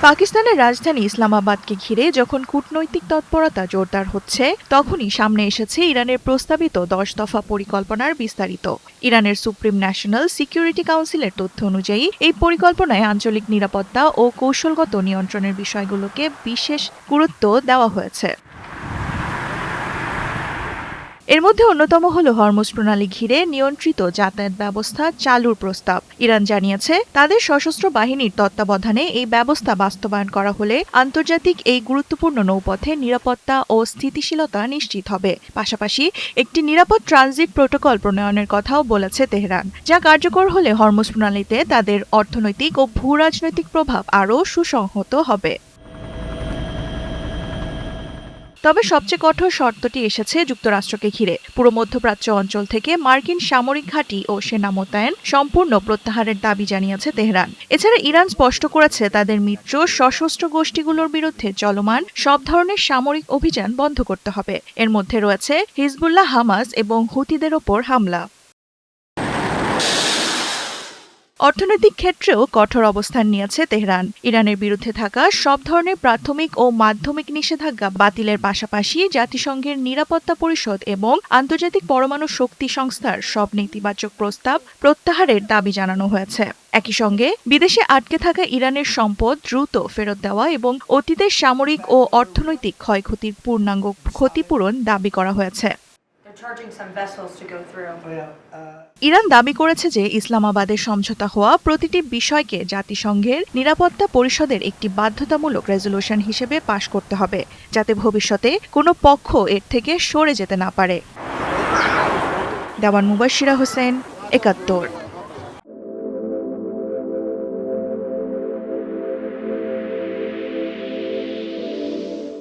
পাকিস্তানের রাজধানী ইসলামাবাদকে ঘিরে যখন কূটনৈতিক তৎপরতা জোরদার হচ্ছে, তখনই সামনে এসেছে ইরানের প্রস্তাবিত 10 দফা পরিকল্পনার বিস্তারিত। ইরানের সুপ্রিম ন্যাশনাল সিকিউরিটি কাউন্সিলের তথ্য অনুযায়ী এই পরিকল্পনায় আঞ্চলিক নিরাপত্তা ও কৌশলগত নিয়ন্ত্রণের বিষয়গুলোকে বিশেষ গুরুত্ব দেওয়া হয়েছে। এর মধ্যে অন্যতম হল হরমুজ প্রণালী ঘিরে নিয়ন্ত্রিত যাতায়াত ব্যবস্থা চালুর প্রস্তাব। ইরান জানিয়েছে, তাদের সশস্ত্র বাহিনীর তত্ত্বাবধানে এই ব্যবস্থা বাস্তবায়ন করা হলে আন্তর্জাতিক এই গুরুত্বপূর্ণ নৌপথে নিরাপত্তা ও স্থিতিশীলতা নিশ্চিত হবে। পাশাপাশি একটি নিরাপদ ট্রানজিট প্রোটোকল প্রণয়নের কথাও বলেছে তেহরান, যা কার্যকর হলে হরমুজ প্রণালীতে তাদের অর্থনৈতিক ও ভূরাজনৈতিক প্রভাব আরও সুসংহত হবে। তবে সবচেয়ে কঠোর শর্তটি এসেছে যুক্তরাষ্ট্রকে ঘিরে। পুরো মধ্যপ্রাচ্য অঞ্চল থেকে মার্কিন সামরিক ঘাঁটি ও সেনা মোতায়েন সম্পূর্ণ প্রত্যাহারের দাবি জানিয়েছে তেহরান। এছাড়া ইরান স্পষ্ট করেছে, তাদের মিত্র সশস্ত্র গোষ্ঠীগুলোর বিরুদ্ধে চলমান সব ধরনের সামরিক অভিযান বন্ধ করতে হবে। এর মধ্যে রয়েছে হিজবুল্লাহ, হামাস এবং হুতিদের ওপর হামলা। অর্থনৈতিক ক্ষেত্রেও কঠোর অবস্থান নিয়েছে তেহরান। ইরানের বিরুদ্ধে থাকা সব ধরনের প্রাথমিক ও মাধ্যমিক নিষেধাজ্ঞা বাতিলের পাশাপাশি জাতিসংঘের নিরাপত্তা পরিষদ এবং আন্তর্জাতিক পরমাণু শক্তি সংস্থার সব নেতিবাচক প্রস্তাব প্রত্যাহারের দাবি জানানো হয়েছে। একই সঙ্গে বিদেশে আটকে থাকা ইরানের সম্পদ দ্রুত ফেরত দেওয়া এবং অতীতের সামরিক ও অর্থনৈতিক ক্ষয়ক্ষতির পূর্ণাঙ্গ ক্ষতিপূরণ দাবি করা হয়েছে। ইরান দাবি করেছে যে ইসলামাবাদের সমঝোতা হওয়া প্রতিটি বিষয়কে জাতিসংঘের নিরাপত্তা পরিষদের একটি বাধ্যতামূলক রেজলিউশন হিসেবে পাশ করতে হবে, যাতে ভবিষ্যতে কোনো পক্ষ এর থেকে সরে যেতে না পারে। দেওয়ান মুবাশশিরা হোসেন, ৭১।